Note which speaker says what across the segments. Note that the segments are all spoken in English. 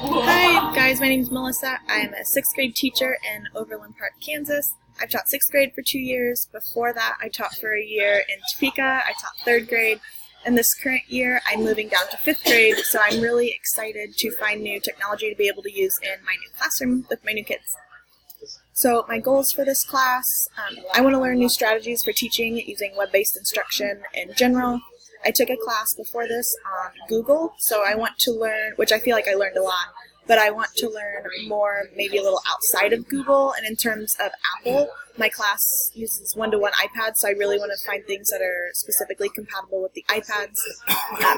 Speaker 1: Hi guys, my name is Melissa. I am a 6th grade teacher in Overland Park, Kansas. I've taught 6th grade for 2 years. Before that, I taught for a year in Topeka. I taught 3rd grade. And this current year, I'm moving down to 5th grade, so I'm really excited to find new technology to be able to use in my new classroom with my new kids. So my goals for this class, I want to learn new strategies for teaching using web-based instruction in general. I took a class before this on Google, so I want to learn, which I feel like I learned a lot, but I want to learn more maybe a little outside of Google. And in terms of Apple, my class uses one-to-one iPads, so I really want to find things that are specifically compatible with the iPads,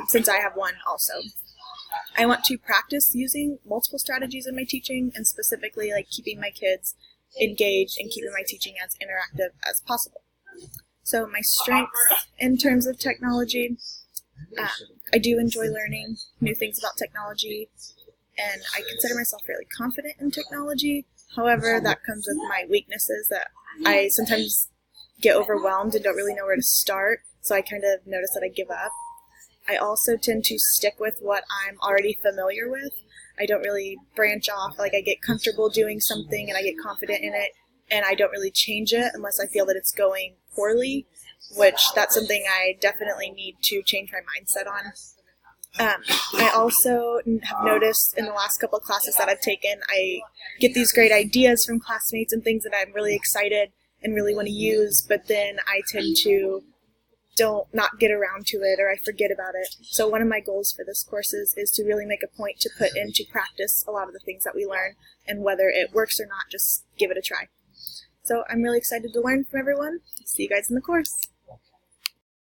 Speaker 1: since I have one also. I want to practice using multiple strategies in my teaching, and specifically like keeping my kids engaged and keeping my teaching as interactive as possible. So my strengths in terms of technology, I do enjoy learning new things about technology, and I consider myself fairly confident in technology. However, that comes with my weaknesses that I sometimes get overwhelmed and don't really know where to start, so I kind of notice that I give up. I also tend to stick with what I'm already familiar with. I don't really branch off. Like, I get comfortable doing something and I get confident in it, and I don't really change it unless I feel that it's going poorly, which that's something I definitely need to change my mindset on. I also have noticed in the last couple of classes that I've taken, I get these great ideas from classmates and things that I'm really excited and really want to use, but then I tend to not get around to it, or I forget about it. So one of my goals for this course is to really make a point to put into practice a lot of the things that we learn, and whether it works or not, just give it a try. So I'm really excited to learn from everyone. See you guys in the course.